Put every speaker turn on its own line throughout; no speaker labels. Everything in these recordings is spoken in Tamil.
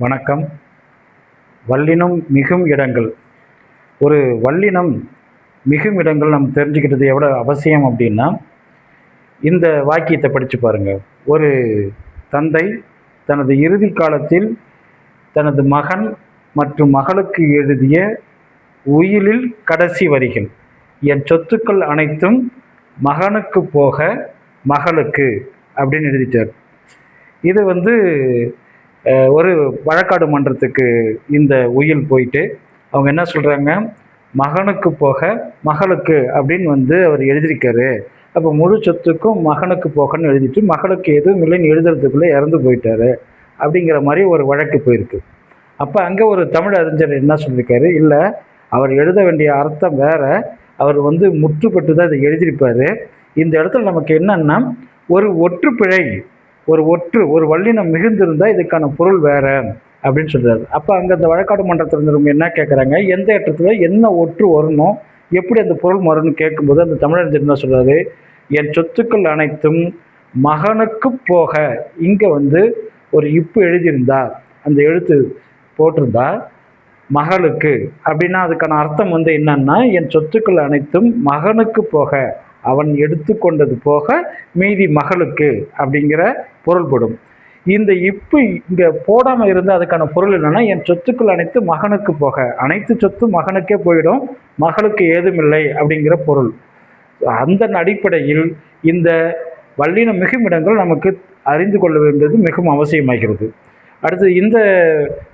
வணக்கம். வல்லினம் மிகும் இடங்கள். ஒரு வல்லினம் மிகும் இடங்கள் நம்ம தெரிஞ்சுக்கிட்டது எவ்வளோ அவசியம் அப்படின்னா, இந்த வாக்கியத்தை படித்து பாருங்கள். ஒரு தந்தை தனது இறுதி காலத்தில் தனது மகன் மற்றும் மகளுக்கு எழுதிய உயிலில் கடைசி வரிகள், என் சொத்துக்கள் அனைத்தும் மகனுக்கு போக மகளுக்கு அப்படின்னு எழுதிட்டார். இது ஒரு வழக்காடு மன்றத்துக்கு இந்த உயில் போயிட்டு அவங்க என்ன சொல்கிறாங்க, மகனுக்கு போக மகளுக்கு அப்படின்னு அவர் எழுதியிருக்காரு. அப்போ முழு சொத்துக்கும் மகனுக்கு போகன்னு எழுதிட்டு மகளுக்கு எதுவும் இல்லைன்னு எழுதுறதுக்குள்ளே இறந்து போயிட்டாரு அப்படிங்கிற மாதிரி ஒரு வழக்கு போயிருக்கு. அப்போ அங்கே ஒரு தமிழ் அறிஞர் என்ன சொல்லியிருக்காரு, இல்லை அவர் எழுத வேண்டிய அர்த்தம் வேற, அவர் முற்றுப்பட்டு தான் இதை எழுதியிருப்பார். இந்த இடத்துல நமக்கு என்னன்னா, ஒரு ஒற்றுப்பிழை, ஒரு வல்லினம் மிகுந்திருந்தால் இதுக்கான பொருள் வேற அப்படின்னு சொல்றாரு. அப்போ அங்கே அந்த வழக்காடு மன்றத்தில் இருந்தவங்க என்ன கேட்குறாங்க, எந்த இடத்துல என்ன ஒற்று வரணும், எப்படி அந்த பொருள் வரணும்னு கேட்கும்போது அந்த தமிழறிஞர் என்ன சொல்றாரு, என் சொத்துக்கள் அனைத்தும் மகனுக்கு போக, இங்கே ஒரு இப்பு எழுதியிருந்தா, அந்த எழுத்து போட்டிருந்தா மகளுக்கு அப்படின்னா அதுக்கான அர்த்தம் என்னன்னா, என் சொத்துக்கள் அனைத்தும் மகனுக்கு போக, அவன் எடுத்துக்கொண்டது போக மீதி மகளுக்கு அப்படிங்கிற பொருள்படும். இந்த இப்பு இங்கே போடாமல் இருந்தால் அதுக்கான பொருள் என்னன்னா, என் சொத்துக்கள் அனைத்து மகனுக்கு போக, அனைத்து சொத்து மகனுக்கே போயிடும், மகளுக்கு ஏதுமில்லை அப்படிங்கிற பொருள். அந்த அடிப்படையில் இந்த வல்லினம் மிகும் இடங்கள் நமக்கு அறிந்து கொள்ள வேண்டியது மிகவும் அவசியமாகிறது. அடுத்து இந்த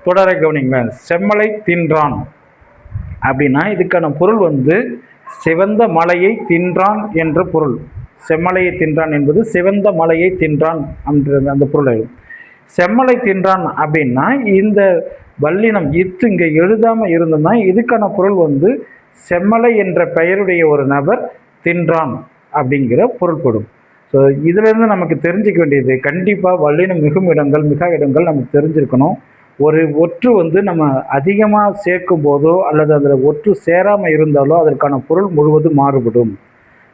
தொடரை கவனிங்க. செம்மலை தின்றான் அப்படின்னா இதுக்கான பொருள் சிவந்த மலையை தின்றான் என்ற பொருள். செம்மலையை தின்றான் என்பது சிவந்த மலையை தின்றான் அந்த பொருள். செம்மலை தின்றான் அப்படின்னா இந்த வல்லினம் இத்து இங்கே எழுதாமல் இருந்ததுன்னா இதுக்கான பொருள் செம்மலை என்ற பெயருடைய ஒரு நபர் தின்றான் அப்படிங்கிற பொருள்படும். ஸோ இதிலிருந்து நமக்கு தெரிஞ்சிக்க வேண்டியது, கண்டிப்பாக வல்லினம் மிகும் இடங்கள் மிக இடங்கள் நமக்கு தெரிஞ்சிருக்கணும். ஒரு ஒற்று நம்ம அதிகமாக சேர்க்கும் போதோ அல்லது அதில் ஒற்று சேராமல் இருந்தாலோ அதற்கான பொருள் முழுவதும் மாறுபடும்.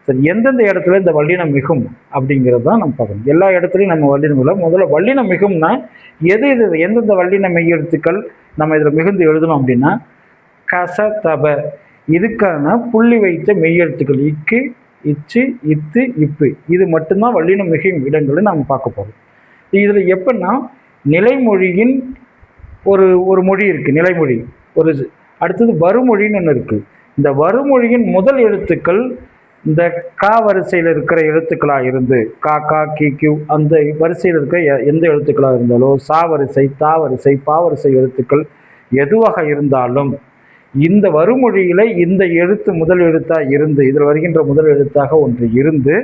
சரி, எந்தெந்த இடத்துல இந்த வல்லினம் மிகும் அப்படிங்கிறது தான் நம்ம பார்க்கணும். எல்லா இடத்துலையும் நம்ம வல்லினம் இல்லை. முதல்ல வல்லினம் மிகும்னா எது எந்தெந்த வல்லின மெய்யெழுத்துக்கள் நம்ம இதில் மிகுந்து எழுதணும் அப்படின்னா, கச தப, இதுக்கான புள்ளி வைத்த மெய்யெழுத்துக்கள் இக்கு, இச்சு, இத்து, இப்பு, இது மட்டும்தான் வல்லினம் மிகும் இடங்களை நாம் பார்க்க போகிறோம். இதில் எப்படின்னா, நிலைமொழியின் ஒரு மொழி இருக்குது, நிலைமொழி. அடுத்தது வருமொழின்னு ஒன்று இருக்குது. இந்த வருமொழியின் முதல் எழுத்துக்கள் இந்த கா வரிசையில் இருக்கிற எழுத்துக்களாக இருந்து, கா கா கி கியூ அந்த வரிசையில் இருக்கிற எந்த எழுத்துக்களாக இருந்தாலோ, சா வரிசை, தா வரிசை, பா வரிசை எழுத்துக்கள் எதுவாக இருந்தாலும் இந்த வருமொழியில் இந்த எழுத்து முதல் எழுத்தாக இருந்து, இதில் வருகின்ற முதல் எழுத்தாக ஒன்று இருந்து,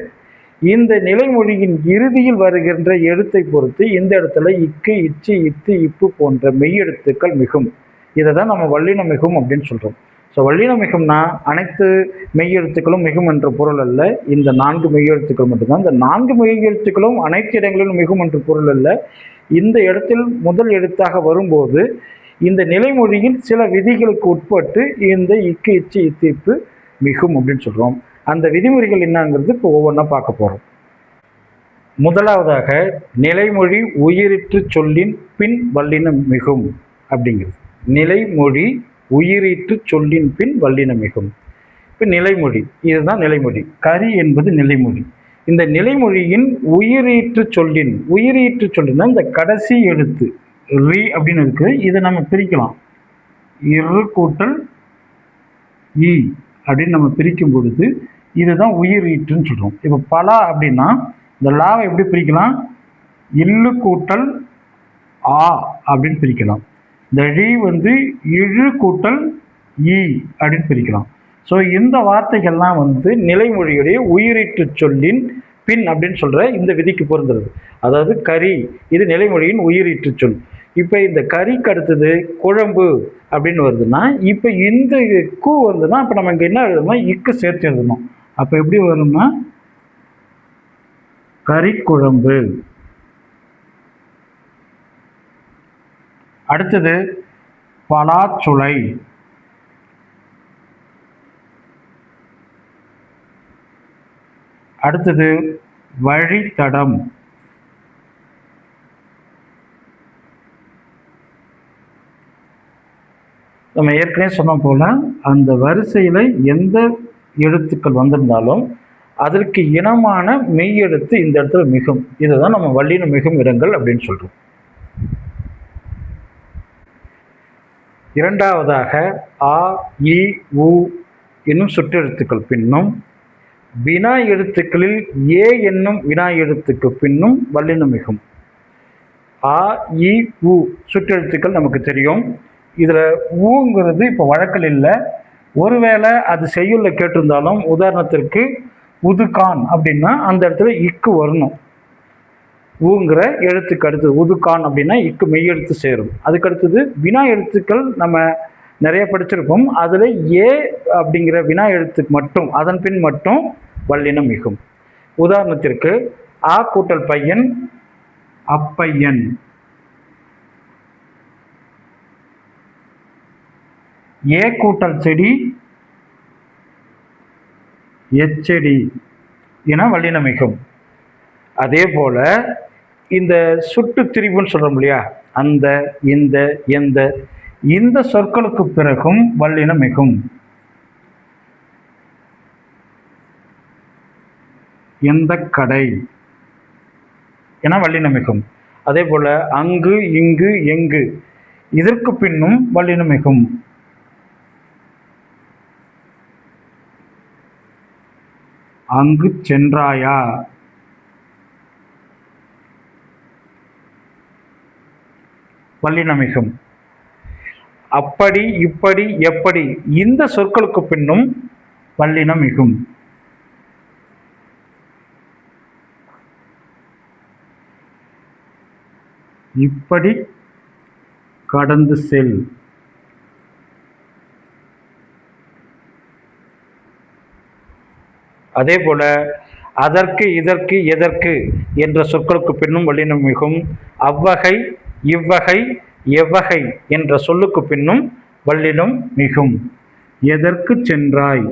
இந்த நிலைமொழியின் இறுதியில் வருகின்ற எழுத்தை பொறுத்து இந்த இடத்துல இக்கு, இச்சு, இத்து, இப்பு போன்ற மெய்யெழுத்துக்கள் மிகும். இதை தான் நம்ம வல்லினம் மிகும் அப்படின்னு சொல்கிறோம். ஸோ வல்லினம் மிகும்னா அனைத்து மெய்யெழுத்துக்களும் மிகும் என்ற பொருள் அல்ல, இந்த 4 மெய்யெழுத்துக்கள் மட்டும்தான். இந்த 4 மெய்யெழுத்துக்களும் அனைத்து இடங்களிலும் மிகும் என்ற பொருள் அல்ல. இந்த இடத்தில் முதல் எழுத்தாக வரும்போது இந்த நிலைமொழியில் சில விதிகளுக்கு உட்பட்டு இந்த இக்கு, இச்சு, இத்து, இப்பு மிகும் அப்படின்னு சொல்கிறோம். அந்த விதிமுறைகள் என்னங்கிறது இப்போ ஒவ்வொன்றா பார்க்க போகிறோம். முதலாவதாக நிலைமொழி உயிரிற்று சொல்லின் பின் வல்லினம் மிகும் அப்படிங்கிறது. நிலைமொழி உயிரிற்று சொல்லின் பின் வல்லினம் மிகும். இப்போ நிலைமொழி, இதுதான் நிலைமொழி. கரி என்பது நிலைமொழி. இந்த நிலைமொழியின் உயிரீற்று சொல்லின்னா இந்த கடைசி எழுத்து ரி அப்படின்னு இருக்கு. இதை நம்ம பிரிக்கலாம், இரு கூட்டல் இ அப்படின்னு நம்ம பிரிக்கும் பொழுது இதுதான் உயிரீற்றுன்னு சொல்கிறோம். இப்போ பலா அப்படின்னா இந்த லாவை எப்படி பிரிக்கலாம், இல்லு கூட்டல் ஆ அப்படின்னு பிரிக்கலாம். இந்த ழி இழு கூட்டல் இ அப்படின்னு பிரிக்கலாம். ஸோ இந்த வார்த்தைகள்லாம் நிலைமொழியுடைய உயிரீற்று சொல்லின் பின் அப்படின்னு சொல்கிற இந்த விதிக்கு பொருந்துறது. அதாவது கரி, இது நிலைமொழியின் உயிரீற்று சொல். இப்போ இந்த கறிக்கு அடுத்தது குழம்பு அப்படின்னு வருதுன்னா, இப்போ இந்த கு அப்போ நம்ம இங்கே என்ன எழுதணும்னா இக்கு சேர்த்து எழுதணும். அப்போ எப்படி வரும்னா கறி குழம்பு. அடுத்தது பலாச்சுளை. அடுத்தது வழித்தடம். நம்ம ஏற்கனவே சொன்ன போல் அந்த வரிசையில் எந்த எழுத்துக்கள் வந்திருந்தாலும் அதற்கு இனமான மெய் எழுத்து இந்த இடத்துல மிகும். இதை தான் நம்ம வல்லின மிகும் இடங்கள் அப்படின்னு சொல்கிறோம். இரண்டாவதாக ஆ, இ, உ என்னும் சுற்றெழுத்துக்கள் பின்னும் வினா எழுத்துக்களில் ஏ என்னும் வினா எழுத்துக்கு பின்னும் வல்லினம் மிகும். ஆ, இ, உ சுற்றெழுத்துக்கள் நமக்கு தெரியும். இதில் ஊங்கிறது இப்போ வழக்கில் இல்லை. ஒருவேளை அது செய்யுள்ள கேட்டிருந்தாலும், உதாரணத்திற்கு உதுகான் அப்படின்னா அந்த இடத்துல இக்கு வரணும். ஊங்கிற எழுத்துக்கு அடுத்தது உதுகான் அப்படின்னா இக்கு மெய் எழுத்து சேரும். அதுக்கு அடுத்தது வினா எழுத்துக்கள் நம்ம நிறைய படிச்சிருப்போம். அதில் ஏ அப்படிங்கிற வினா எழுத்துக்கு மட்டும் அதன் பின் மட்டும் வல்லினம் மிகும். உதாரணத்திற்கு ஆ கூட்டல் பையன் அப்பையன், ஏ கூட்டல் செடி எச்செடி என வல்லினம் மிகும். அதே போல இந்த சுட்டு திரிவுன்னு சொல்றோம் இல்லையா, அந்த, இந்த, எந்த, இந்த சொற்களுக்கு பிறகும் வல்லினம் மிகும். எந்த கடை என வல்லினம் மிகும். அதே போல அங்கு, இங்கு, எங்கு இதற்கு பின்னும் வல்லினம் மிகும். அங்கு சென்றாயா, வல்லினம் மிகும். அப்படி, இப்படி, எப்படி இந்த சொற்களுக்கு பின்னும் வல்லினம் மிகும். இப்படி கடந்து செல், அதே போல அதற்கு, இதற்கு, எதற்கு என்ற சொற்களுக்கு பின்னும் வல்லினம் மிகும். அவ்வகை, இவ்வகை, எவ்வகை என்ற சொல்லுக்கு பின்னும் வல்லினம் மிகும். எதற்கு சென்றாய்,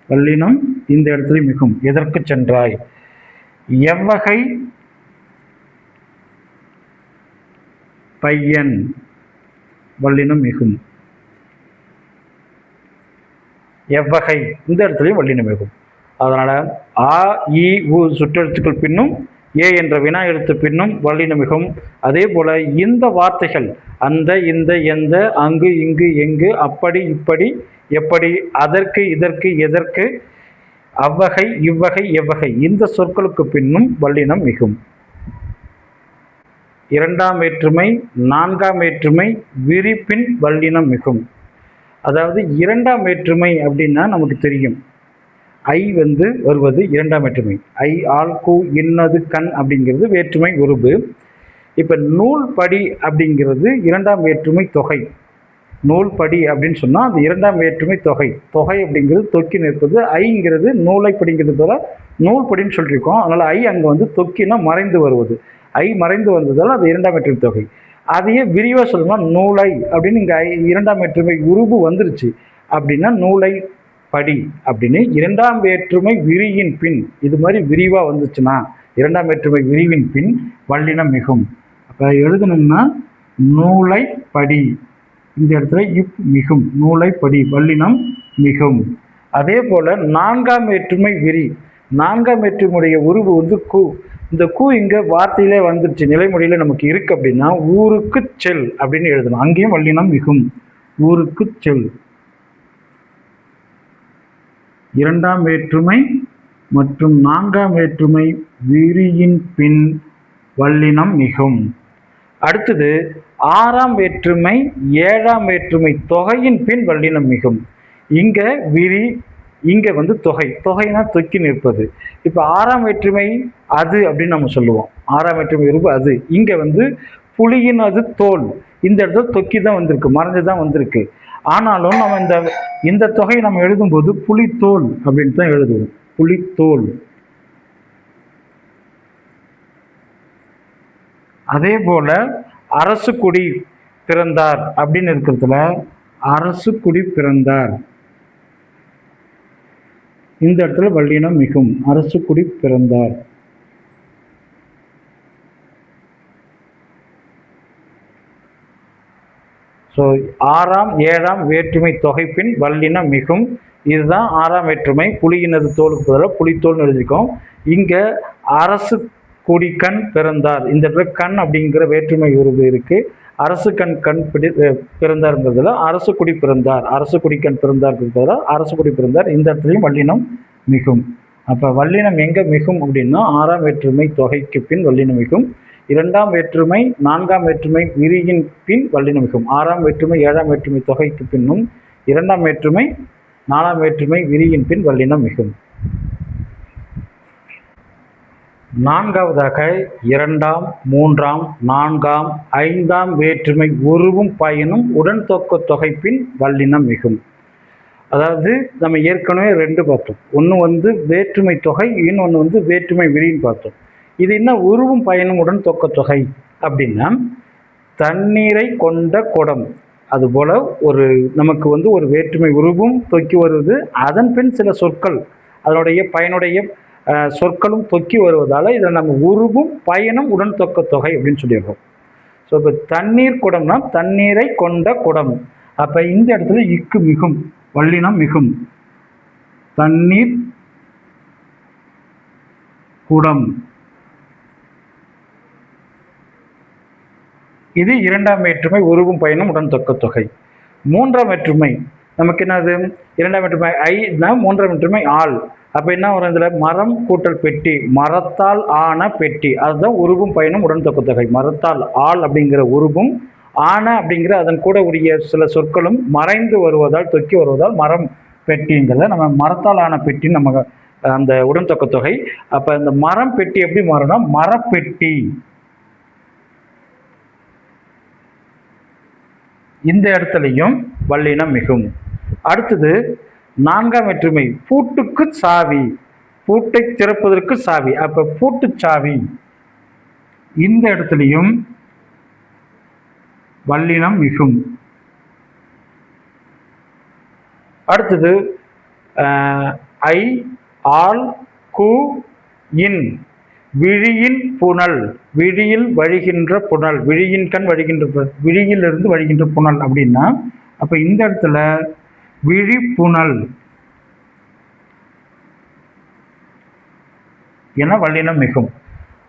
வல்லினம் இந்த இடத்துல மிகும். எதற்கு சென்றாய். எவ்வகை பையன், வல்லினம் மிகும். எவ்வகை இந்த இடத்துலையும் வல்லினம் மிகும். அதனால ஆ, இ, உ சுற்றெழுத்துக்கள் பின்னும் ஏ என்ற வினா எழுத்து பின்னும் வல்லினம் மிகும். அதே போல இந்த வார்த்தைகள் அந்த, இந்த, எந்த, அங்கு, இங்கு, எங்கு, அப்படி, இப்படி, எப்படி, அதற்கு, இதற்கு, எதற்கு, அவ்வகை, இவ்வகை, எவ்வகை இந்த சொற்களுக்கு பின்னும் வல்லினம் மிகும். இரண்டாம் வேற்றுமை, நான்காம் வேற்றுமை விரிப்பின் வல்லினம் மிகும். அதாவது இரண்டாம் வேற்றுமை அப்படின்னா நமக்கு தெரியும், ஐ வருவது இரண்டாம் வேற்றுமை. ஐ, ஆல், கூ, இன்னது, கண் அப்படிங்கிறது வேற்றுமை உருபு. இப்போ நூல் படி அப்படிங்கிறது இரண்டாம் வேற்றுமை தொகை. நூல் படி அப்படின்னு சொன்னால் அது இரண்டாம் வேற்றுமை தொகை. தொகை அப்படிங்கிறது தொக்கி நிற்பது. ஐங்கிறது நூலை படிங்கிறது போல நூல் படின்னு சொல்லியிருக்கோம். அதனால் ஐ அங்கே தொக்கினா மறைந்து வருவது. ஐ மறைந்து வந்ததால் அது இரண்டாம் வேற்றுமை தொகை. அதையே விரிவாக சொல்லணும்னா நூலை அப்படின்னு இங்கே இரண்டாம் வேற்றுமை உருபு வந்துருச்சு அப்படின்னா நூலை படி அப்படின்னு இரண்டாம் வேற்றுமை விரியின் பின் இது மாதிரி விரிவாக வந்துச்சுன்னா இரண்டாம் வேற்றுமை விரிவின் பின் வல்லினம் மிகும். அப்போ எழுதணும்னா நூலை படி, இந்த இடத்துல இப் மிகும். நூலை படி வல்லினம் மிகும். அதே போல் நான்காம் வேற்றுமை விரி. நான்காம் வேற்றுமையுடைய உருவு கூ. இந்த கூ இங்கே வார்த்தையிலே வந்துருச்சு, நிலைமொழியில் நமக்கு இருக்கு அப்படின்னா ஊருக்கு செல் அப்படின்னு எழுதணும். அங்கேயும் வல்லினம் மிகும். ஊருக்கு செல். இரண்டாம் வேற்றுமை மற்றும் நான்காம் வேற்றுமை விரியின் பின் வல்லினம் மிகும். அடுத்தது ஆறாம் வேற்றுமை ஏழாம் வேற்றுமை தொகையின் பின் வல்லினம் மிகும். இங்கே விரி, இங்கே தொகை. தொகைனா தொக்கி நிற்பது. இப்போ ஆறாம் வேற்றுமை அது அப்படின்னு நம்ம சொல்லுவோம். ஆறாம் வேற்றுமை இருப்பு அது. இங்கே புலியின் அது தோல். இந்த இடத்துல தொக்கி தான் வந்திருக்கு, மறைஞ்சு தான் வந்திருக்கு. ஆனாலும் நம்ம இந்த தொகையை நம்ம எழுதும்போது புலித்தோல் அப்படின்னு தான் எழுதுவோம். புலித்தோல். அதே போல அரசு குடி பிறந்தார் அப்படின்னு இருக்கிறதுல அரசு குடி பிறந்தார் இந்த இடத்துல வல்லினம் மிகும். அரசு குடி பிறந்தார். ஸோ 6ஆம் 7ஆம் வேற்றுமை தொகைப்பின் வல்லினம் மிகும். இதுதான் 6ஆம் வேற்றுமை. புலியினது தோலுக்கு பதிலாக புலித்தோல்னு எழுதியிருக்கோம். இங்கே அரசு குடிக்கண் பிறந்தார், இந்த இடத்துல கண் அப்படிங்கிற வேற்றுமை உருவு இருக்குது. அரசு கண் பிறந்தார்ங்கிறதுல அரசு குடி பிறந்தார், அரசு குடிக்கண் பிறந்தாருக்கு பதிலாக அரசு குடி பிறந்தார். இந்த இடத்துலையும் வல்லினம் மிகும். அப்போ வல்லினம் எங்கே மிகும் அப்படின்னா 6ஆம் வேற்றுமை தொகைக்கு பின் வல்லினம் மிகும். 2ஆம் வேற்றுமை 4ஆம் வேற்றுமை விரியின் பின் வல்லினம் மிகும். 6ஆம் வேற்றுமை 7ஆம் வேற்றுமை தொகைக்கு பின்னும் 2ஆம் வேற்றுமை 4ஆம் வேற்றுமை விரியின் பின் வல்லினம் மிகும். 4ஆவதாக 2ஆம் 3ஆம் 4ஆம் 5ஆம் வேற்றுமை உருவும் பயனும் உடன் தொக்க தொகைப்பின் வல்லினம் மிகும். அதாவது நம்ம ஏற்கனவே 2 பார்த்தோம். ஒன்று வேற்றுமை தொகை, இன்னொன்று வேற்றுமை விரின்னு பார்த்தோம். இது என்ன உருவும் பயனும் உடன் தொக்க தொகை அப்படின்னா, தண்ணீரை கொண்ட குடம், அதுபோல் நமக்கு ஒரு வேற்றுமை உருவும் தொக்கி வருவது, அதன் பின் சில சொற்கள் அதனுடைய பயனுடைய சொற்களும் தொக்கி வருவதால் இதை நம்ம உருவும் பயனும் உடன் தொக்க தொகை அப்படின்னு சொல்லிடுறோம். ஸோ இப்போ தண்ணீர் குடம்னா தண்ணீரை கொண்ட குடம். அப்போ இந்த இடத்துல இக்கு மிகும், வல்லினம் மிகும். தண்ணீர் குடம், இது 2ஆம் வேற்றுமை உருவும் பயனும் உடன் தொக்க தொகை. 3ஆம் வேற்றுமை நமக்கு என்னது? 2ஆம் வேற்றுமை ஐனா 3ஆம் வேற்றுமை ஆள். அப்போ என்ன வரும்? இதில் மரம் கூட்டல் பெட்டி, மரத்தால் ஆன பெட்டி, அதுதான் உருவும் பயனும் உடன் தொக்க தொகை. மரத்தால் ஆள் அப்படிங்கிற உருவும், ஆன அப்படிங்கிற அதன் கூட உரிய சில சொற்களும் மறைந்து வருவதால் தொக்கி வருவதால் மரம் பெட்டிங்கிறத நம்ம மரத்தால் ஆன பெட்டின்னு நம்ம அந்த உடன் தொக்க தொகை. அப்போ இந்த மரம் பெட்டி எப்படி மாறும்னா மரப்பெட்டி. இந்த இடத்துலையும் வல்லினம் மிகும். அடுத்தது 4ஆம் வேற்றுமை பூட்டுக்கு சாவி, பூட்டை திறப்பதற்கு சாவி. அப்ப பூட்டு சாவி, இந்த இடத்துலையும் வல்லினம் மிகும். அடுத்தது ஐ ஆல் கு இன் விழியின் புனல், விழியில் வழிகின்ற புனல், விழியின் கண் வழிகின்ற விழியிலிருந்து வழிகின்ற புனல் அப்படின்னா, அப்ப இந்த இடத்துல விழிப்புணல் என வல்லினம் மிகும்.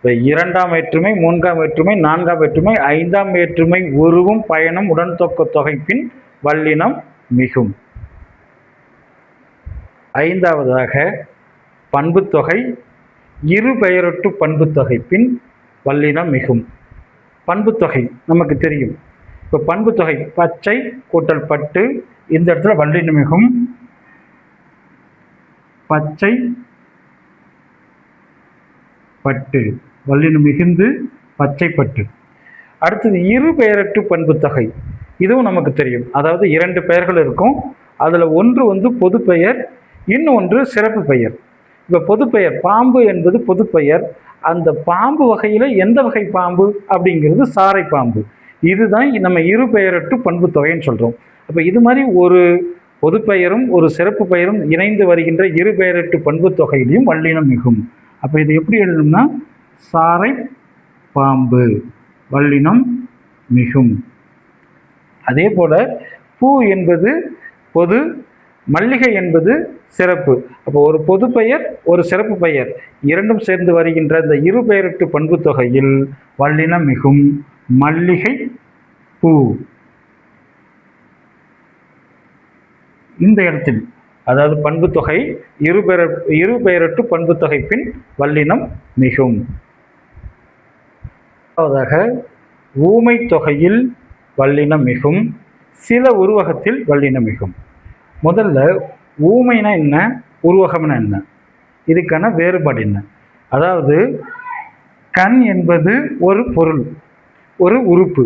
2ஆம் வேற்றுமை 3ஆம் வேற்றுமை 4ஆம் வேற்றுமை 5ஆம் வேற்றுமை உருவும் பயனும் உடன் தொக்க தொகைப்பின் வல்லினம் மிகும். 5ஆவதாக பண்புத்தொகை இரு பெயரொட்டு பண்புத்தொகைப்பின் வல்லினம் மிகும். பண்புத்தொகை நமக்கு தெரியும். இப்போ பண்புத்தொகை பச்சை கூட்டல் பட்டு, இந்த இடத்துல வல்லினம் மிகும். பச்சை பட்டு, வல்லினம் மிகுந்து பச்சை பட்டு. அடுத்தது இரு பெயரட்டு பண்புத்தொகை, இதுவும் நமக்கு தெரியும். அதாவது 2 பெயர்கள் இருக்கும், அதில் ஒன்று பொது பெயர், இன்னொன்று சிறப்பு பெயர். இப்போ பொது பெயர் பாம்பு என்பது பொது பெயர். அந்த பாம்பு வகையில் எந்த வகை பாம்பு அப்படிங்கிறது சாரை பாம்பு. இதுதான் நம்ம இரு பெயரட்டு பண்பு தொகைன்னு சொல்கிறோம். அப்போ இது மாதிரி ஒரு பொது பெயரும் ஒரு சிறப்பு பெயரும் இணைந்து வருகின்ற இரு பெயரட்டு பண்பு தொகையிலையும் வல்லினம் மிகும். அப்போ இது எப்படி எழுதணும்னா சாரை பாம்பு வல்லினம் மிகும். அதே போல் பூ என்பது பொது, மல்லிகை என்பது சிறப்பு. அப்போ ஒரு பொது பெயர் ஒரு சிறப்பு பெயர் இரண்டும் சேர்ந்து வருகின்ற இந்த இரு பெயரட்டு பண்பு தொகையில் வல்லினம் மிகும். மல்லிகை பூ. இந்த இடத்தில் அதாவது பண்பு தொகை இரு பெயரட்டு பண்பு தொகை பின் வல்லினம் மிகும். அதாவது ஊமை தொகையில் வல்லினம் மிகும், சில உருவகத்தில் வல்லினம் மிகும். முதல்ல ஊமைனா என்ன, உருவகம்னா என்ன, இதுக்கான வேறுபாடு என்ன? அதாவது கண் என்பது ஒரு பொருள், ஒரு உறுப்பு.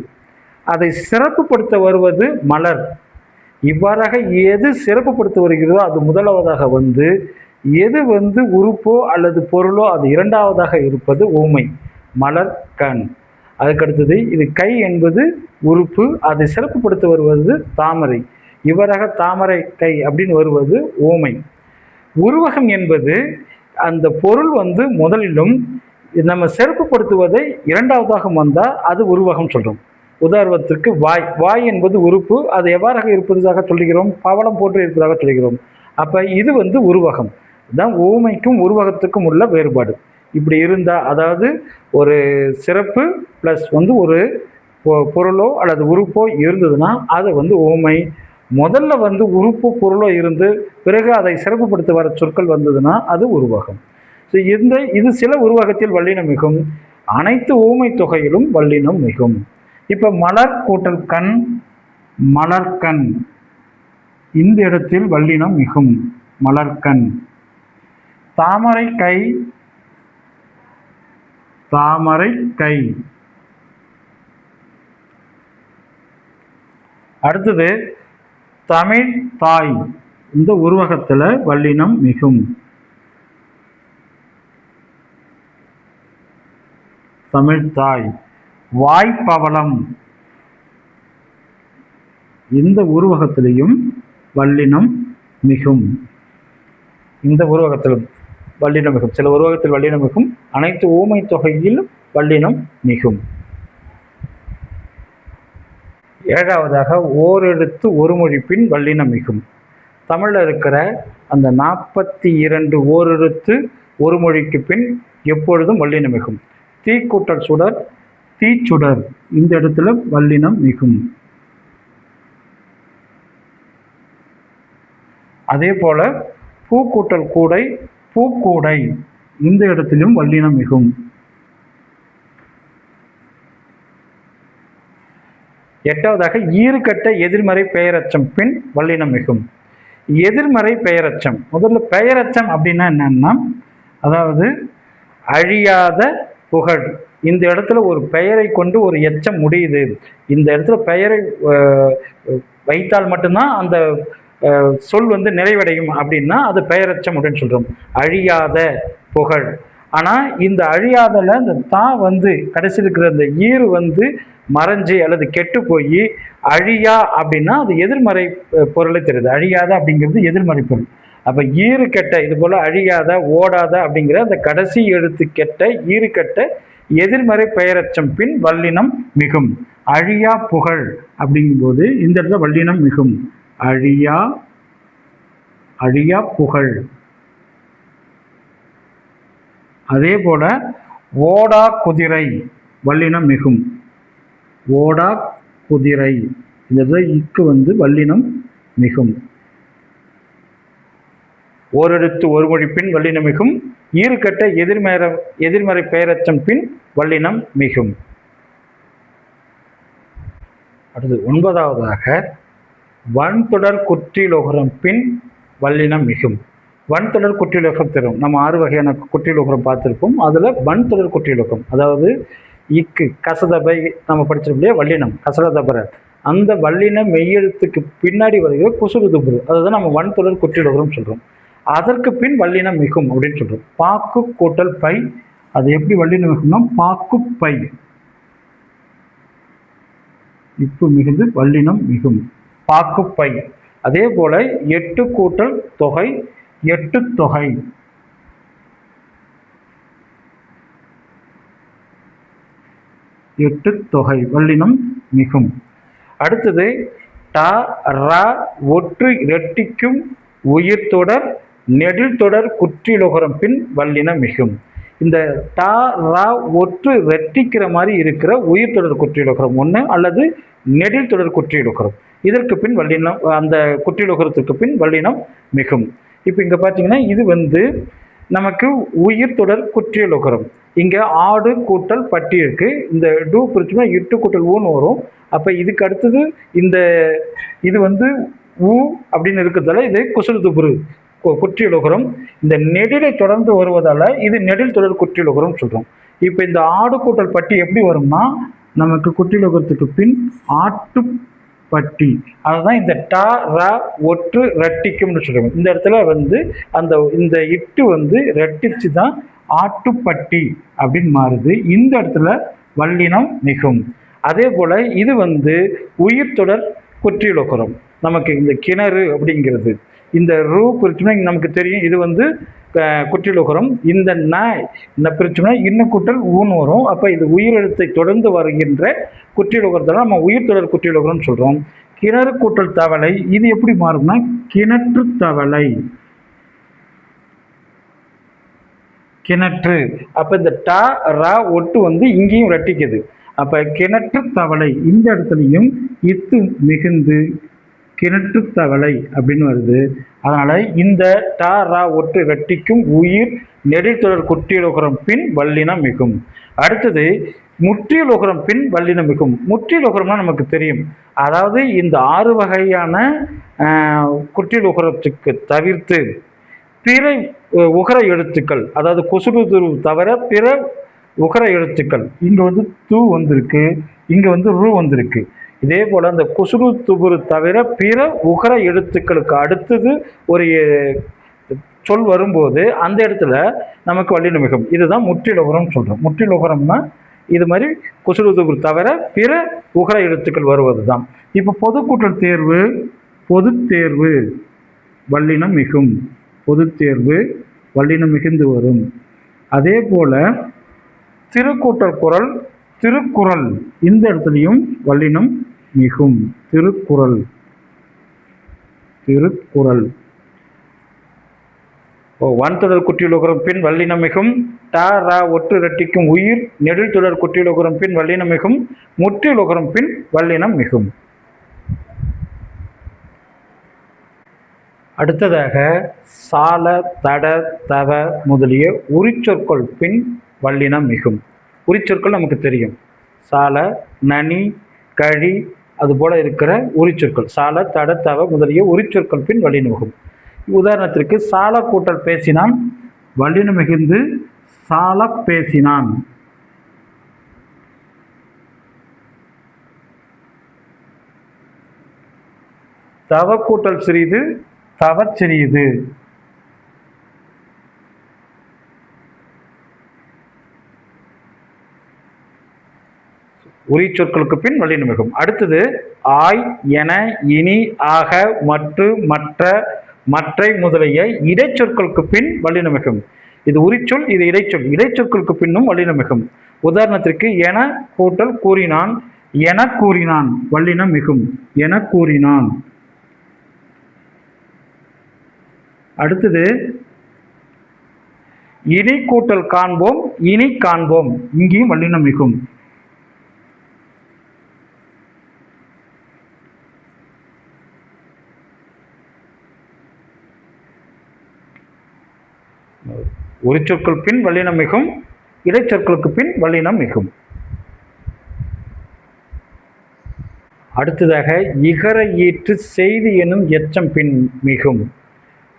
அதை சிறப்புப்படுத்த வருவது மலர். இவ்வாறாக எது சிறப்புப்படுத்த வருகிறதோ அது முதலாவதாக வந்து, எது உறுப்போ அல்லது பொருளோ அது இரண்டாவதாக இருப்பது ஊமை, மலர், கண். அதுக்கடுத்தது இது கை என்பது உறுப்பு, அதை சிறப்புப்படுத்த வருவது தாமரை. இவ்வாறாக தாமரை கை அப்படின்னு வருவது ஊமை. உருவகம் என்பது அந்த பொருள் முதலிலும் நம்ம சிறப்புப்படுத்துவதை இரண்டாவதாக வந்தால் அது உருவகம் சொல்கிறோம். உதாரணத்திற்கு வாய். வாய் என்பது உறுப்பு. அது எவ்வாறாக இருப்பதாக சொல்கிறோம்? பவளம் போன்று இருப்பதாக சொல்கிறோம். அப்போ இது வந்து உருவகம் தான். ஊமைக்கும் உருவகத்துக்கும் உள்ள வேறுபாடு. இப்படி இருந்தால், அதாவது ஒரு சிறப்பு ப்ளஸ் வந்து ஒரு பொருளோ அல்லது உறுப்போ இருந்ததுன்னா அது வந்து ஊமை. முதல்ல வந்து உறுப்பு பொருளோ இருந்து பிறகு அதை சிறப்புப்படுத்த வர சொற்கள் வந்ததுன்னா அது உருவகம். ஸோ இது சில உருவகத்தில் வல்லினம் மிகும். அனைத்து ஊமை தொகையிலும் வல்லினம் மிகும். இப்போ மலர் கூட்டல் கண், மலர்கண், இந்த இடத்தில் வல்லினம் மிகும், மலர்கண். தாமரை கை, தாமரை கை. அடுத்தது தமிழ் தாய், இந்த உருவகத்தில் வல்லினம் மிகும், தமிழ் தாய். வாய்ப்பவளம், இந்த உருவகத்திலையும் வல்லினம் மிகும், இந்த உருவகத்திலும் வல்லினம் மிகும். சில உருவகத்தில் வல்லினம் மிகும். அனைத்து ஊமை தொகையில் வல்லினம் மிகும். ஏழாவதாக ஓரெழுத்து ஒரு மொழி பின் வல்லினம் மிகும். தமிழில் இருக்கிற அந்த 42 ஓரெழுத்து ஒரு மொழிக்கு பின் எப்பொழுதும் வல்லினம் மிகும். தீக்கூட்டல் சுடர், தீச்சுடர், இந்த இடத்துல வல்லினம் மிகும். அதே போல பூக்கூட்டல் கூடை, பூக்கூடை, இந்த இடத்திலும் வல்லினம் மிகும். எட்டாவதாக ஈறுகட்ட எதிர்மறை பெயரச்சம் பின் வல்லினம் மிகும். எதிர்மறை பெயரச்சம், முதல்ல பெயரச்சம் அப்படின்னா என்னன்னா, அதாவது அழியாத புகழ். இந்த இடத்துல ஒரு பெயரை கொண்டு ஒரு எச்சம் முடியுது. இந்த இடத்துல பெயரை வைத்தால் மட்டும்தான் அந்த சொல் வந்து நிறைவடையும் அப்படின்னா அது பெயரச்சம் அப்படின்னு சொல்றோம். அழியாத புகழ். ஆனால் இந்த அழியாதல இந்த தா வந்து கடைசி இருக்கிற அந்த ஈறு வந்து மறைஞ்சு அல்லது கெட்டு போய் அழியா அப்படின்னா அது எதிர்மறை பொருளை தெரியுது. அழியாத அப்படிங்கிறது எதிர்மறை பொருள். அப்போ ஈறு கெட்ட, இது போல அழியாத, ஓடாத அப்படிங்கிற அந்த கடைசி எழுத்து கெட்ட, ஈறு கெட்ட எதிர்மறை பெயரச்சம் பின் வல்லினம் மிகும். அழியா புகழ் அப்படிங்கும்போது இந்த இடத்துல வல்லினம் மிகும். அழியா, அழியா புகழ். அதே போல ஓடா குதிரை, வல்லினம் மிகும். ஓடா குதிரை, இந்த இக்கு வந்து வல்லினம் மிகும். ஓரெழுத்து ஒரு மொழி பின் வல்லினம் மிகும். ஈறுகட்ட எதிர்மறை பெயரச்சம் பின் வல்லினம் மிகும். அடுத்து 9வதாக வன்தொடர் குற்றியலுகரம் பின் வல்லினம் மிகும். வன்தொடர் குற்றியலுகரம் தரும். நம்ம 6 வகையான குற்றியலுகரம் பார்த்துருப்போம். அதில் வன்தொடர் குற்றியலுகரம், அதாவது இக்கு கசதபை நம்ம படிச்சிருக்கலையே வல்லினம் கசரதபர, அந்த வல்லின மெய்யெழுத்துக்கு பின்னாடி வருகிற குசுறுதுபுரு, அதுதான் நம்ம வன்தொடர் குற்றியலுகரம் சொல்கிறோம். அதற்கு பின் வல்லினம் மிகும் அப்படின்னு சொல்கிறோம். பாக்கு கூட்டல் பை, அது எப்படி வல்லினம் மிகும்னா பாக்கு பை, இப்போ மிகுந்து வல்லினம் மிகும், பாக்கு பை. அதே போல 8 கூட்டல் தொகை, 8 தொகை, 8 தொகை வல்லினம் மிகும். அடுத்தது ட ர ஒற்று இரட்டிக்கும் உயிர்த்தொடர் நெடில் தொடர் குற்றியலுகரம் பின் வல்லினம் மிகும். இந்த ட ர ஒற்று ரெட்டிக்கிற மாதிரி இருக்கிற உயிர்த்தொடர் குற்றியலுகரம் ஒன்று அல்லது நெடில் தொடர் குற்றியலுகரம், இதற்கு பின் வல்லினம், அந்த குற்றியலுகரத்துக்கு பின் வல்லினம் மிகும். இப்போ இங்கே பார்த்தீங்கன்னா இது வந்து நமக்கு உயிர்த்தொடர் குற்றியலுகரம். இங்கே ஆடு கூட்டல் பட்டி இருக்கு. இந்த டூ பிரிச்சுனா 8 கூட்டல் ஊன்னு வரும். அப்போ இதுக்கு அடுத்தது இந்த இது வந்து ஊ அப்படின்னு இருக்கிறதால இது குசுறுதுபுரு குற்றியலுகரம். இந்த நெடிலை தொடர்ந்து வருவதால இது நெடில் தொடர் குற்றியலுகரம் சொல்கிறோம். இப்போ இந்த ஆடு கூட்டல் பட்டி எப்படி வரும்னா, நமக்கு குற்றியலுகரத்துக்கு பின் ஆட்டுப்பட்டி, அதுதான் இந்த ட ர ஒற்று ரெட்டிக்கும்னு சொல்கிறோம். இந்த இடத்துல வந்து இந்த இட்டு வந்து ரெட்டிச்சு தான் ஆட்டுப்பட்டி அப்படின்னு மாறுது. இந்த இடத்துல வல்லினம் மிகும். அதே போல் இது வந்து உயிர்த்தொடர் குற்றியலுகரம். நமக்கு இந்த கிணறு அப்படிங்கிறது இந்த ரூ குறிச்சுன்னா நமக்கு தெரியும், இது வந்து குற்றியலுகரம். இந்த இந்த பிரிச்சோம்னா இன்னும் கூட்டல் ஊன்னு வரும். அப்போ இது உயிரெழுத்தை தொடர்ந்து வருகின்ற குற்றியலுகரத்தில் நம்ம உயிர் தொடர் குற்றியலுகரம்னு சொல்கிறோம். கிணறு கூட்டல் தவளை, இது எப்படி மாறும்னா கிணற்று தவளை, கிணற்று. அப்போ இந்த டா ரா ஒட்டு இங்கேயும் ரெட்டிக்குது. அப்போ கிணற்று தவளை, இந்த இடத்துலையும் இத்து மிகுந்து கிணற்று தவளை அப்படின்னு வருது. அதனால் இந்த டா ரா ஒட்டு ரெட்டிக்கும் உயிர் நெடித்தொடர் குற்றியலுகரம் பின் வல்லினம் மிகும். அடுத்தது முற்றியலுகரம் பின் வல்லினம் மிகும். முற்றியலுகரம்னா நமக்கு தெரியும், அதாவது இந்த 6 வகையான குற்றியலுகரத்துக்கு தவிர்த்து பிற உகர எழுத்துக்கள், அதாவது கொசுறு தவிர பிற உகர எழுத்துக்கள், இங்கே தூ வந்திருக்கு, இங்கே ரு வந்திருக்கு. இதே போல் அந்த குசுறு துபுரு தவிர பிற உகர எழுத்துக்களுக்கு அடுத்தது ஒரு சொல் வரும்போது அந்த இடத்துல நமக்கு வல்லினம் மிகும். இதுதான் முற்றியலுகரம்னு சொல்கிறோம். முற்றியலுகரம்னா இது மாதிரி குசுறு துபுரு தவிர பிற உகர எழுத்துக்கள் வருவது தான். இப்போ பொதுக்கூட்டல் தேர்வு, பொது தேர்வு வல்லினம் மிகும், பொது தேர்வு வல்லினம் மிகுந்து வரும். அதே போல் திருக்கூட்டல் குறள், திருக்குறள், இந்த இடத்துலையும் வல்லினம் மிகும். திருக்குறள், திருக்குறள். வன்தொடர் குற்றியலுகரம் பின் வல்லினம் மிகும். டா ரா ஒட்டு ரெட்டிக்கும் உயிர் நெடில் தொடர் குற்றியலுகரம் பின் வல்லினம் மிகும். முற்றியலுகரம் பின் வல்லினம் மிகும். அடுத்ததாக சால தட தவ முதலிய உரிச்சொற்கள் பின் வல்லினம் மிகும். உரிச்சொற்கள் நமக்கு தெரியும், சால நனி கழி அதுபோல இருக்கிற உரிச்சொற்கள். சால தட தவ முதலிய உரிச்சொற்கள் பின் வல்லினம் மிகும். உதாரணத்திற்கு சால கூட்டல் பேசினான் வல்லினம் மிகுந்து சால பேசினான். தவ கூட்டல் சிறிது தவச்சிறியது. உரிச்சொற்களுக்கு பின் வல்லினம் மிகும். அடுத்தது ஆய் என இனி ஆக மற்று மற்ற மற்றை முதலிய இடைச்சொற்களுக்கு பின் வல்லினம் மிகும். இது உரிச்சொல், இது இடைச்சொல். இடைச்சொற்களுக்கு பின்னும் வல்லினம் மிகும். உதாரணத்திற்கு என கூட்டல் கூறினான், என கூறினான் வல்லினம் மிகும், என கூறினான். அடுத்தது இனி கூட்டல் காண்போம், இனி காண்போம், இங்கேயும் வல்லினம் மிகும். உரிச்சொற்கள் பின் வல்லினம் மிகும், இடைச்சொற்களுக்கு பின் வல்லினம் மிகும். அடுத்ததாக இகர ஈற்று செய்தி எனும் எச்சம் பின் மிகும்.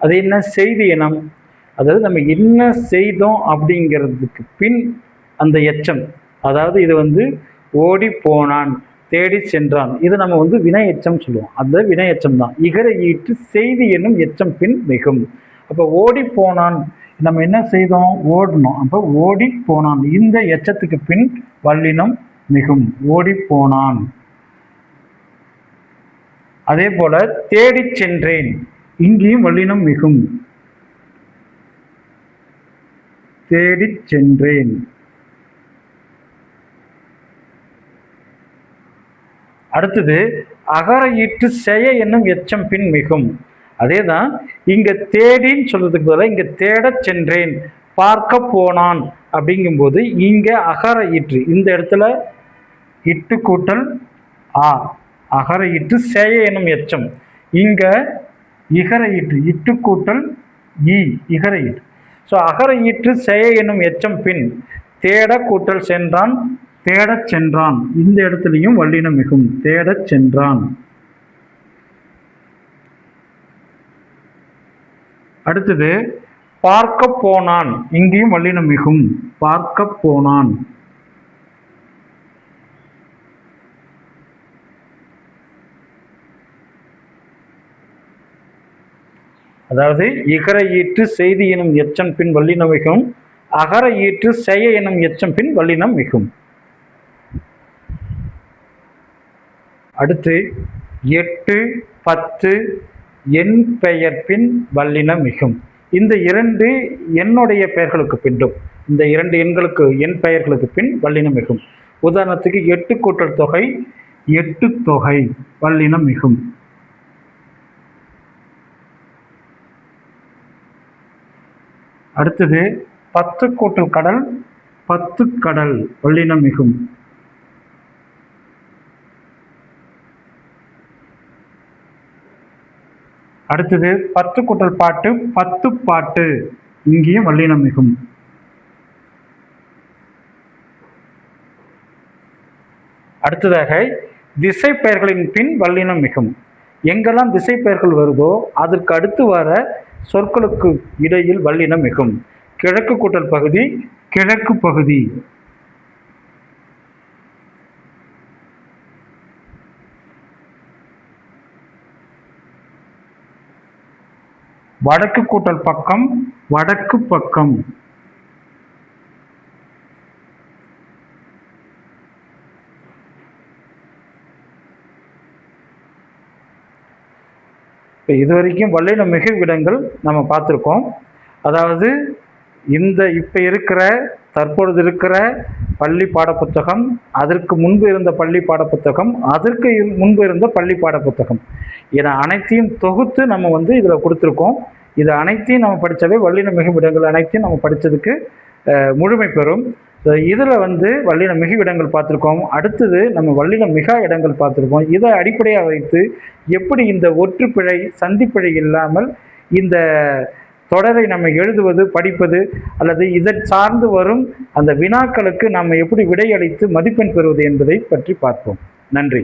அது என்ன செய்தி எனம்? அதாவது நம்ம என்ன செய்தோம் அப்படிங்கிறதுக்கு பின் அந்த எச்சம், அதாவது இது ஓடி போனான், தேடி சென்றான், இது நம்ம வினை எச்சம் சொல்லுவோம். அந்த வினை எச்சம் தான் இகர ஈற்று செய்தி என்னும் எச்சம் பின் மிகும். அப்போ ஓடி போனான், நம்ம என்ன செய்தோம்? ஓடணும். அப்போ ஓடி போனான், இந்த எச்சத்துக்கு பின் வல்லினம் மிகும், ஓடி போனான். அதே போல தேடி சென்றேன், இங்கேயும் வல்லினம் மிகும், தேடி சென்றேன். அடுத்தது அகர ஈற்று செய என்னும் எச்சம் பின் மிகும். அதே தான் இங்க தேடின்னு சொல்றதுக்கு பதிலாக இங்க தேட சென்றேன், பார்க்க போனான் அப்படிங்கும்போது இங்க அகர ஈற்று, இந்த இடத்துல இட்டு கூட்டல் ஆ, அகர ஈற்று செய என்னும் எச்சம். இங்க இகர ஈற்று இட்டு கூட்டல் ஈ, இகர ஈற்று. ஸோ அகர ஈற்று செய என்னும் எச்சம் பின் தேட கூட்டல் சென்றான், தேடச் சென்றான், இந்த இடத்துலையும் வல்லினம் மிகும், தேடச் சென்றான். அடுத்தது பார்க்க போனான், இங்கேயும் வல்லினம் மிகும், பார்க்க போனான். அதாவது இகர ஈற்று செய்தி எனும் எச்சம் பின் வல்லினம் மிகும், அகர ஈற்று செய எனும் எச்சம் பின் வல்லினம் மிகும். அடுத்து 8, 10 என் பெயர் பின் வல்லினம் மிகும். இந்த 2 என்னுடைய பெயர்களுக்கு பின்னும், இந்த 2 எண்களுக்கு என் பெயர்களுக்கு பின் வல்லினம் மிகும். உதாரணத்துக்கு 8 கூட்டல் தொகை 8 தொகை வல்லினம் மிகும். அடுத்தது 10 கூட்டல் கடல் 10 கடல் வல்லினம் மிகும். அடுத்தது 10 கூட்டல் பாட்டு 10 பாட்டு, இங்கேயும் வல்லினம் மிகும். அடுத்ததாக திசை பெயர்களின் பின் வல்லினம் மிகும். எங்கெல்லாம் திசை பெயர்கள் வருதோ அதற்கு அடுத்து வர சொற்களுக்கு இடையில் வல்லினம் மிகும். கிழக்கு கூட்டல் பகுதி கிழக்கு பகுதி. வடக்கு கூட்டல் பக்கம் வடக்கு பக்கம். இதுவரைக்கும் வல்லினம் மிகு இடங்கள் நம்ம பார்த்துருக்கோம். அதாவது இப்போ இருக்கிற தற்பொழுது இருக்கிற பள்ளி பாடப்புத்தகம், அதற்கு முன்பு இருந்த பள்ளி பாடப்புத்தகம், அதற்கு முன்பு இருந்த பள்ளி பாடப்புத்தகம், இதை அனைத்தையும் தொகுத்து நம்ம இதில் கொடுத்துருக்கோம். இது அனைத்தையும் நம்ம படித்தாவே வல்லினம் மிகு இடங்கள் அனைத்தையும் நம்ம படித்ததுக்கு முழுமை பெறும். இதில் வல்லினம் மிகு இடங்கள் பார்த்துருக்கோம். அடுத்தது நம்ம வல்லினம் மிகா இடங்கள் பார்த்துருக்கோம். இதை அடிப்படையாக வைத்து எப்படி இந்த ஒற்றுப்பிழை சந்திப்பிழை இல்லாமல் இந்த தொடரை நம்ம எழுதுவது படிப்பது அல்லது இதை சார்ந்து வரும் அந்த வினாக்களுக்கு நாம் எப்படி விடையளித்து மதிப்பெண் பெறுவது என்பதை பற்றி பார்ப்போம். நன்றி.